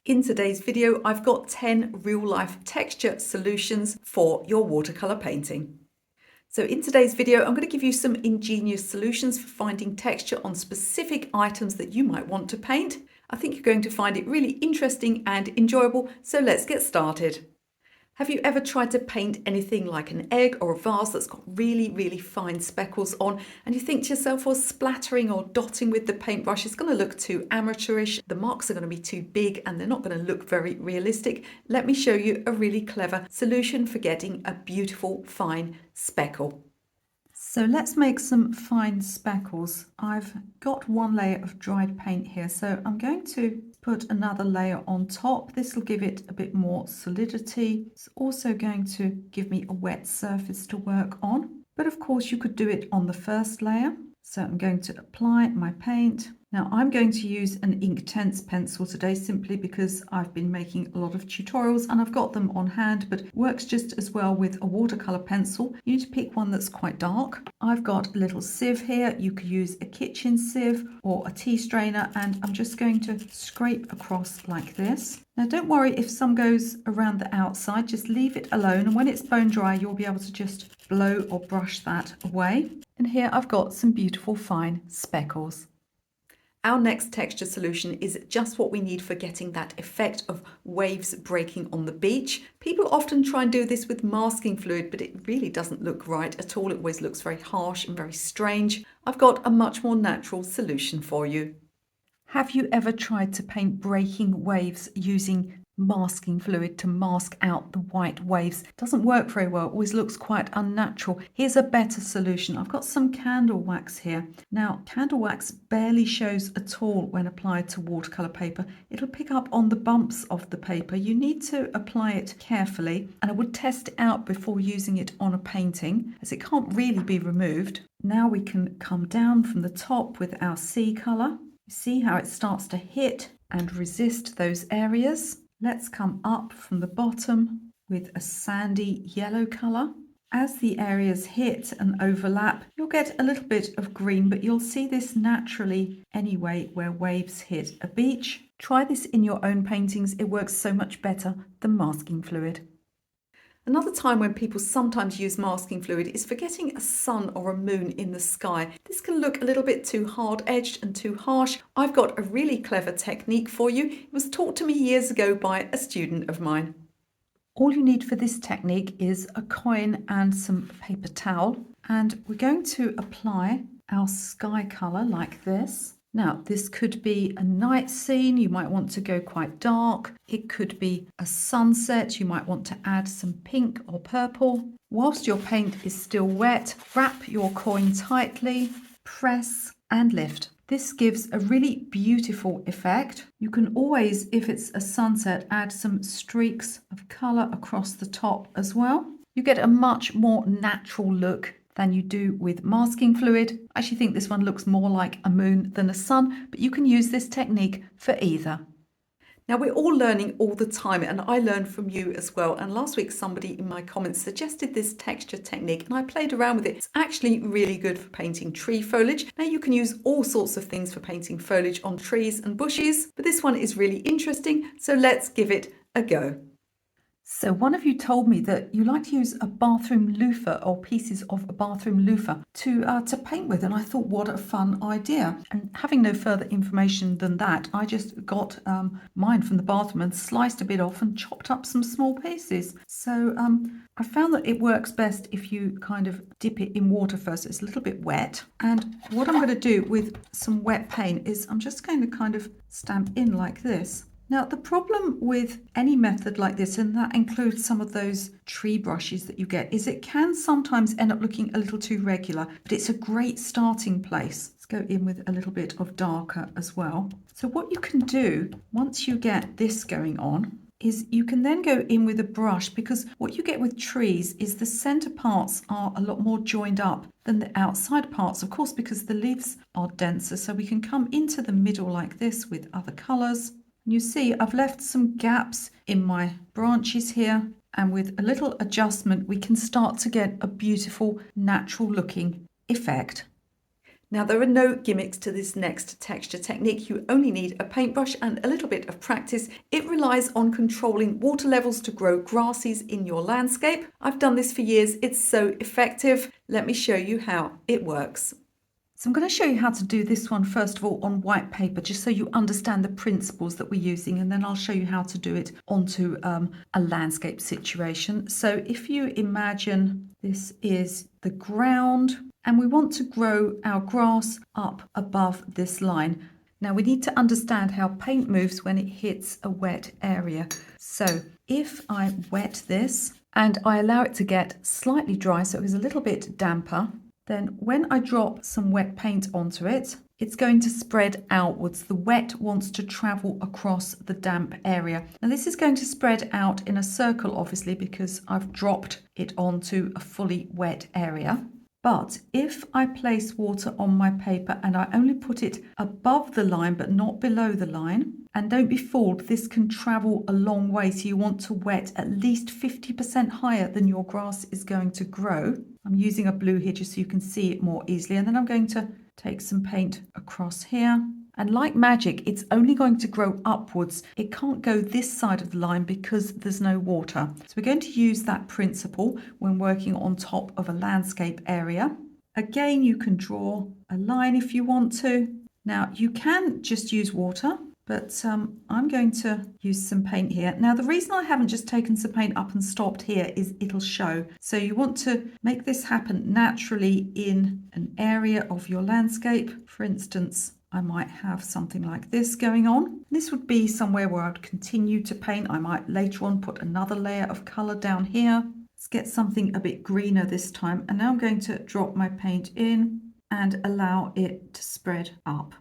In today's video, I've got 10 real-life texture solutions for your watercolor painting. So in today's video, I'm going to give you some ingenious solutions for finding texture on specific items that you might want to paint. I think you're going to find it really interesting and enjoyable, so let's get started. Have you ever tried to paint anything like an egg or a vase that's got really fine speckles on, and you think to yourself, well, splattering or dotting with the paintbrush is going to look too amateurish, the marks are going to be too big and they're not going to look very realistic? Let me show you a really clever solution for getting a beautiful fine speckle. So let's make some fine speckles. I've got one layer of dried paint here, so I'm going to put another layer on top. This will give it a bit more solidity. It's also going to give me a wet surface to work on. But of course you could do it on the first layer. So I'm going to apply my paint. Now I'm going to use an Inktense pencil today simply because I've been making a lot of tutorials and I've got them on hand, but it works just as well with a watercolor pencil. You need to pick one that's quite dark. I've got a little sieve here. You could use a kitchen sieve or a tea strainer, and I'm just going to scrape across like this. Now don't worry if some goes around the outside, just leave it alone, and when it's bone dry you'll be able to just blow or brush that away. And here I've got some beautiful fine speckles. Our next texture solution is just what we need for getting that effect of waves breaking on the beach. People often try and do this with masking fluid, but it really doesn't look right at all. It always looks very harsh and very strange. I've got a much more natural solution for you. Have you ever tried to paint breaking waves using masking fluid to mask out the white waves? It doesn't work very well. It always looks quite unnatural. Here's a better solution. I've got some candle wax here. Now, candle wax barely shows at all when applied to watercolor paper. It'll pick up on the bumps of the paper. You need to apply it carefully, and I would test it out before using it on a painting, as it can't really be removed. Now we can come down from the top with our sea color. See how it starts to hit and resist those areas. Let's come up from the bottom with a sandy yellow color. As the areas hit and overlap, you'll get a little bit of green, but you'll see this naturally anyway where waves hit a beach. Try this in your own paintings. It works so much better than masking fluid. Another time when people sometimes use masking fluid is for getting a sun or a moon in the sky. This can look a little bit too hard-edged and too harsh. I've got a really clever technique for you. It was taught to me years ago by a student of mine. All you need for this technique is a coin and some paper towel, and we're going to apply our sky color like this. Now, this could be a night scene. You might want to go quite dark. It could be a sunset. You might want to add some pink or purple. Whilst your paint is still wet, wrap your coin tightly, press and lift. This gives a really beautiful effect. You can always, if it's a sunset, add some streaks of color across the top as well. You get a much more natural look than you do with masking fluid. I actually think this one looks more like a moon than a sun, but you can use this technique for either. Now, we're all learning all the time, and I learn from you as well. And last week, somebody in my comments suggested this texture technique, and I played around with it. It's actually really good for painting tree foliage. Now, you can use all sorts of things for painting foliage on trees and bushes, but this one is really interesting, so let's give it a go. So one of you told me that you like to use a bathroom loofah or pieces of a bathroom loofah to paint with, and I thought, what a fun idea. And having no further information than that, I just got mine from the bathroom and sliced a bit off and chopped up some small pieces. So I found that it works best if you kind of dip it in water first. It's a little bit wet. And what I'm going to do with some wet paint is I'm just going to kind of stamp in like this. Now, the problem with any method like this, and that includes some of those tree brushes that you get, is it can sometimes end up looking a little too regular, but it's a great starting place. Let's go in with a little bit of darker as well. So what you can do once you get this going on is you can then go in with a brush, because what you get with trees is the center parts are a lot more joined up than the outside parts, of course, because the leaves are denser. So we can come into the middle like this with other colors. You see, I've left some gaps in my branches here, and with a little adjustment, we can start to get a beautiful, natural looking effect. Now, there are no gimmicks to this next texture technique. You only need a paintbrush and a little bit of practice. It relies on controlling water levels to grow grasses in your landscape. I've done this for years. It's so effective. Let me show you how it works. So I'm going to show you how to do this one first of all on white paper, just so you understand the principles that we're using, and then I'll show you how to do it onto a landscape situation. So if you imagine this is the ground and we want to grow our grass up above this line. Now we need to understand how paint moves when it hits a wet area. So if I wet this and I allow it to get slightly dry, so it was a little bit damper, then when I drop some wet paint onto it, it's going to spread outwards. The wet wants to travel across the damp area. Now this is going to spread out in a circle, obviously, because I've dropped it onto a fully wet area. But if I place water on my paper and I only put it above the line but not below the line, and don't be fooled, this can travel a long way, so you want to wet at least 50% higher than your grass is going to grow. I'm using a blue here just so you can see it more easily, and then I'm going to take some paint across here. And like magic, it's only going to grow upwards. It can't go this side of the line because there's no water. So we're going to use that principle when working on top of a landscape area. Again, you can draw a line if you want to. Now, you can just use water, but I'm going to use some paint here. Now, the reason I haven't just taken some paint up and stopped here is it'll show. So you want to make this happen naturally in an area of your landscape. For instance, I might have something like this going on. This would be somewhere where I'd continue to paint. I might later on put another layer of colour down here. Let's get something a bit greener this time. And now I'm going to drop my paint in and allow it to spread up.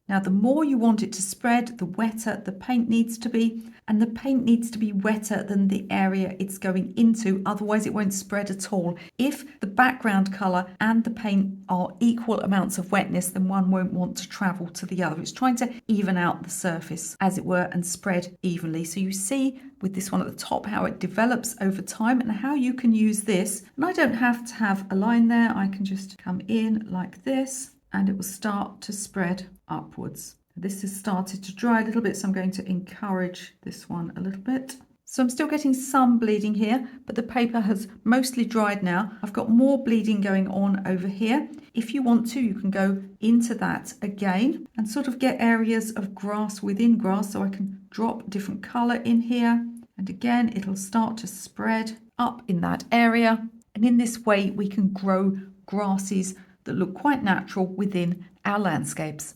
Now, the more you want it to spread, the wetter the paint needs to be, and the paint needs to be wetter than the area it's going into, otherwise it won't spread at all. If the background colour and the paint are equal amounts of wetness, then one won't want to travel to the other. It's trying to even out the surface, as it were, and spread evenly. So you see with this one at the top how it develops over time and how you can use this. And I don't have to have a line there. I can just come in like this, and it will start to spread upwards. This has started to dry a little bit, so I'm going to encourage this one a little bit. So I'm still getting some bleeding here, but the paper has mostly dried now. I've got more bleeding going on over here. If you want to, you can go into that again and sort of get areas of grass within grass. So I can drop different colour in here. And again, it'll start to spread up in that area. And in this way, we can grow grasses that look quite natural within our landscapes.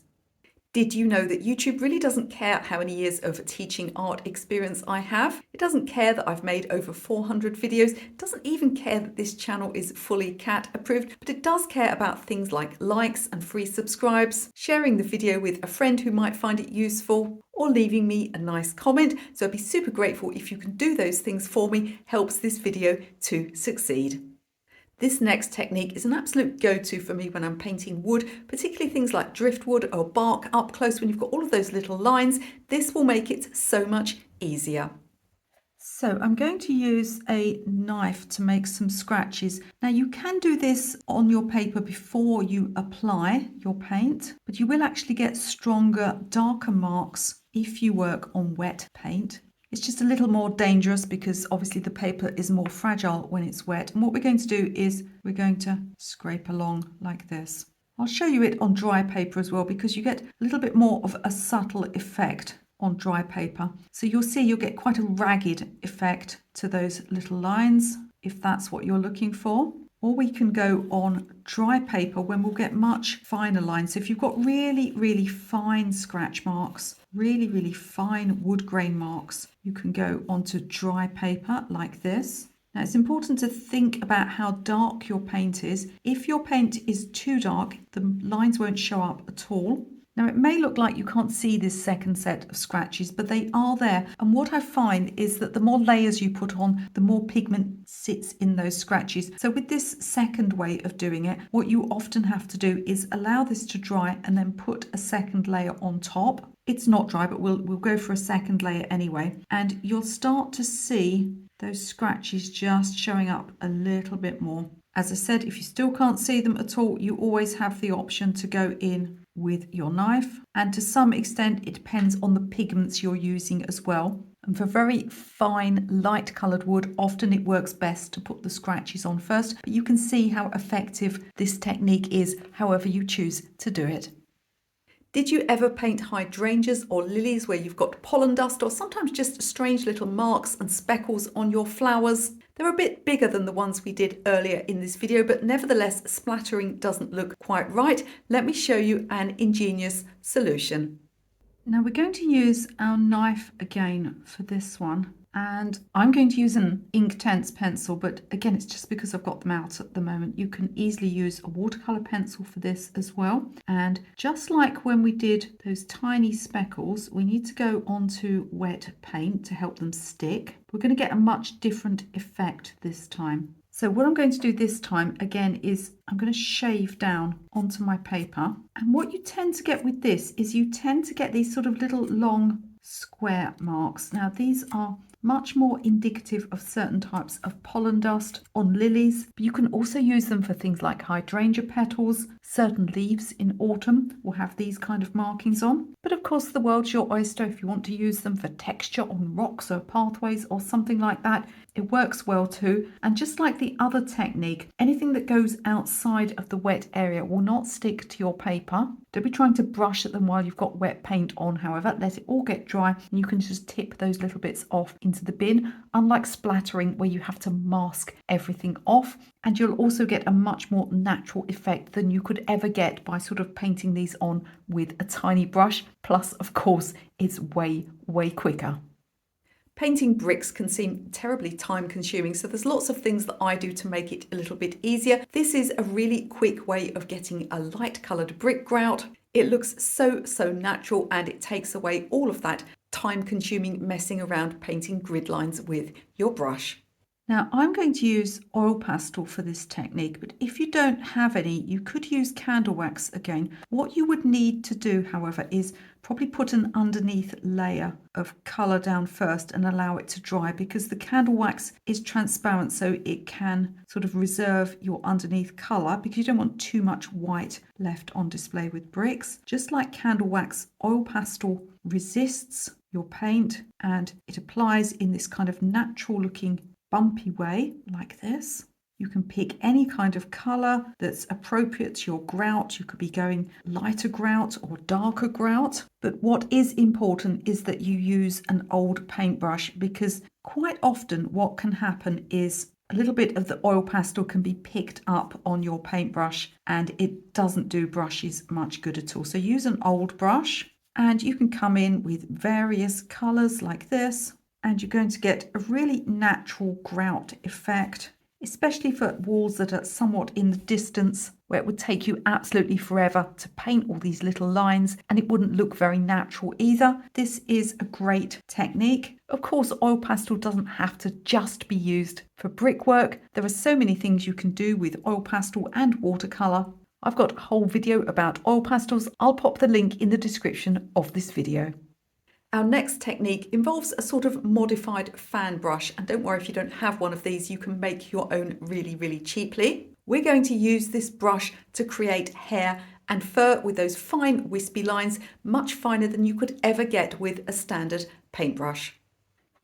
Did you know that YouTube really doesn't care how many years of teaching art experience I have? It doesn't care that I've made over 400 videos. It doesn't even care that this channel is fully cat approved, but it does care about things like likes and free subscribes, sharing the video with a friend who might find it useful, or leaving me a nice comment. So I'd be super grateful if you can do those things for me. Helps this video to succeed. This next technique is an absolute go-to for me when I'm painting wood, particularly things like driftwood or bark up close when you've got all of those little lines. This will make it so much easier. So I'm going to use a knife to make some scratches. Now you can do this on your paper before you apply your paint, but you will actually get stronger, darker marks if you work on wet paint. It's just a little more dangerous because obviously the paper is more fragile when it's wet. And what we're going to do is we're going to scrape along like this. I'll show you it on dry paper as well because you get a little bit more of a subtle effect on dry paper. So you'll see you'll get quite a ragged effect to those little lines if that's what you're looking for. Or we can go on dry paper when we'll get much finer lines. So if you've got really, really fine scratch marks, really fine wood grain marks, you can go onto dry paper like this. Now it's important to think about how dark your paint is. If your paint is too dark, the lines won't show up at all. Now it may look like you can't see this second set of scratches, but they are there. And what I find is that the more layers you put on, the more pigment sits in those scratches. So with this second way of doing it, what you often have to do is allow this to dry and then put a second layer on top. It's not dry, but we'll go for a second layer anyway. And you'll start to see those scratches just showing up a little bit more. As I said, if you still can't see them at all, you always have the option to go in with your knife. And to some extent, it depends on the pigments you're using as well. And for very fine, light coloured wood, often it works best to put the scratches on first. But you can see how effective this technique is, however you choose to do it. Did you ever paint hydrangeas or lilies where you've got pollen dust or sometimes just strange little marks and speckles on your flowers? They're a bit bigger than the ones we did earlier in this video, but nevertheless, splattering doesn't look quite right. Let me show you an ingenious solution. Now we're going to use our knife again for this one. And I'm going to use an Inktense pencil, but again, it's just because I've got them out at the moment. You can easily use a watercolor pencil for this as well. And just like when we did those tiny speckles, we need to go onto wet paint to help them stick. We're going to get a much different effect this time. So what I'm going to do this time, again, is I'm going to shave down onto my paper. And what you tend to get with this is you tend to get these sort of little long square marks. Now, these are much more indicative of certain types of pollen dust on lilies, but you can also use them for things like hydrangea petals. Certain leaves in autumn will have these kind of markings on. But of course, the world's your oyster. If you want to use them for texture on rocks or pathways or something like that, it works well too. And just like the other technique, anything that goes outside of the wet area will not stick to your paper. Don't be trying to brush at them while you've got wet paint on, however. Let it all get dry and you can just tip those little bits off into the bin, unlike splattering where you have to mask everything off. And you'll also get a much more natural effect than you could ever get by sort of painting these on with a tiny brush. Plus, of course, it's way, way quicker. Painting bricks can seem terribly time consuming, so there's lots of things that I do to make it a little bit easier. This is a really quick way of getting a light coloured brick grout. It looks so natural and it takes away all of that time consuming messing around painting grid lines with your brush. Now I'm going to use oil pastel for this technique, but if you don't have any, you could use candle wax again. What you would need to do, however, is probably put an underneath layer of colour down first and allow it to dry, because the candle wax is transparent, so it can sort of reserve your underneath colour, because you don't want too much white left on display with bricks. Just like candle wax, oil pastel resists your paint and it applies in this kind of natural looking bumpy way like this. You can pick any kind of colour that's appropriate to your grout. You could be going lighter grout or darker grout. But what is important is that you use an old paintbrush, because quite often what can happen is a little bit of the oil pastel can be picked up on your paintbrush and it doesn't do brushes much good at all. So use an old brush and you can come in with various colours like this. And you're going to get a really natural grout effect, especially for walls that are somewhat in the distance, where it would take you absolutely forever to paint all these little lines and it wouldn't look very natural either. This is a great technique. Of course, oil pastel doesn't have to just be used for brickwork. There are so many things you can do with oil pastel and watercolour. I've got a whole video about oil pastels. I'll pop the link in the description of this video. Our next technique involves a sort of modified fan brush, and don't worry if you don't have one of these, you can make your own really cheaply. We're going to use this brush to create hair and fur with those fine wispy lines, much finer than you could ever get with a standard paintbrush.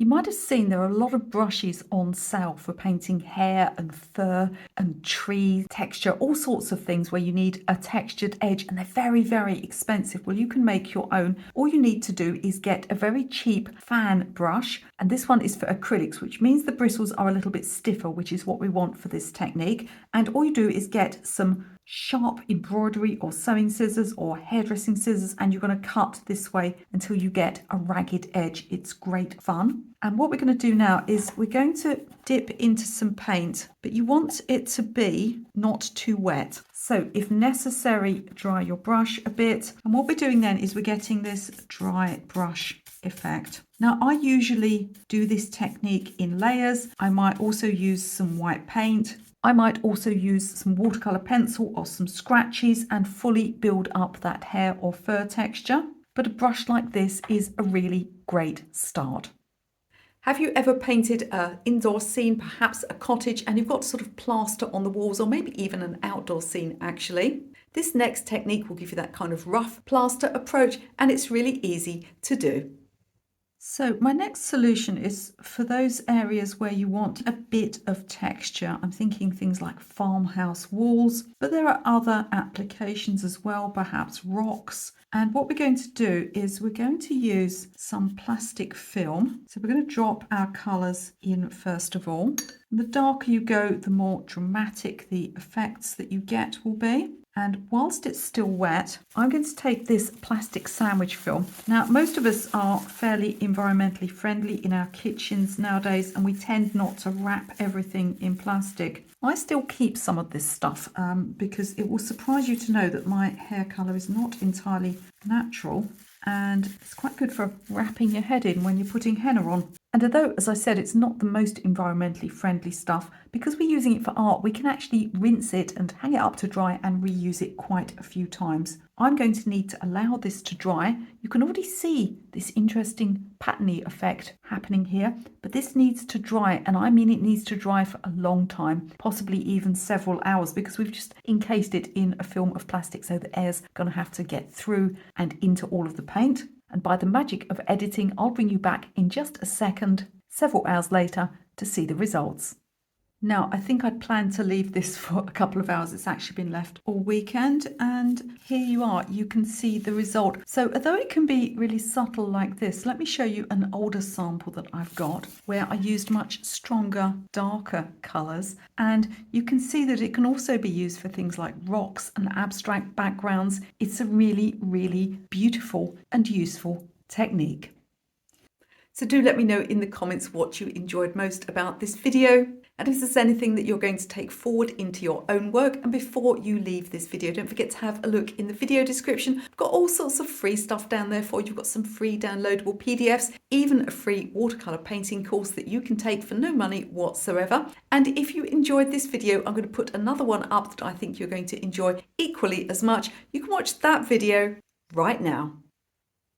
You might have seen there are a lot of brushes on sale for painting hair and fur and tree texture, all sorts of things where you need a textured edge, and they're very expensive. Well, you can make your own. All you need to do is get a very cheap fan brush, and this one is for acrylics, which means the bristles are a little bit stiffer, which is what we want for this technique. And all you do is get some sharp embroidery or sewing scissors or hairdressing scissors, and you're going to cut this way until you get a ragged edge. It's great fun. And what we're going to do now is we're going to dip into some paint, but you want it to be not too wet. So if necessary, dry your brush a bit. And what we're doing then is we're getting this dry brush effect. Now, I usually do this technique in layers. I might also use some white paint. I might also use some watercolor pencil or some scratches and fully build up that hair or fur texture. But a brush like this is a really great start. Have you ever painted an indoor scene, perhaps a cottage, and you've got sort of plaster on the walls, or maybe even an outdoor scene actually? This next technique will give you that kind of rough plaster approach, and it's really easy to do. So my next solution is for those areas where you want a bit of texture. I'm thinking things like farmhouse walls, but there are other applications as well, perhaps rocks. And what we're going to do is we're going to use some plastic film. So we're going to drop our colours in first of all. The darker you go, the more dramatic the effects that you get will be. And whilst it's still wet, I'm going to take this plastic sandwich film. Now, most of us are fairly environmentally friendly in our kitchens nowadays, and we tend not to wrap everything in plastic. I still keep some of this stuff because it will surprise you to know that my hair colour is not entirely natural, and it's quite good for wrapping your head in when you're putting henna on. And although, as I said, it's not the most environmentally friendly stuff, because we're using it for art, we can actually rinse it and hang it up to dry and reuse it quite a few times. I'm going to need to allow this to dry. You can already see this interesting patterny effect happening here, but this needs to dry, and I mean it needs to dry for a long time, possibly even several hours, because we've just encased it in a film of plastic, so the air's going to have to get through and into all of the paint. And by the magic of editing, I'll bring you back in just a second, several hours later, to see the results. Now, I think I'd planned to leave this for a couple of hours. It's actually been left all weekend, and here you are. You can see the result. So although it can be really subtle like this, let me show you an older sample that I've got where I used much stronger, darker colours. And you can see that it can also be used for things like rocks and abstract backgrounds. It's a really, really beautiful and useful technique. So do let me know in the comments what you enjoyed most about this video, and if there's anything that you're going to take forward into your own work. And before you leave this video, don't forget to have a look in the video description. I've got all sorts of free stuff down there for you. You've got some free downloadable PDFs, even a free watercolor painting course that you can take for no money whatsoever. And if you enjoyed this video, I'm going to put another one up that I think you're going to enjoy equally as much. You can watch that video right now.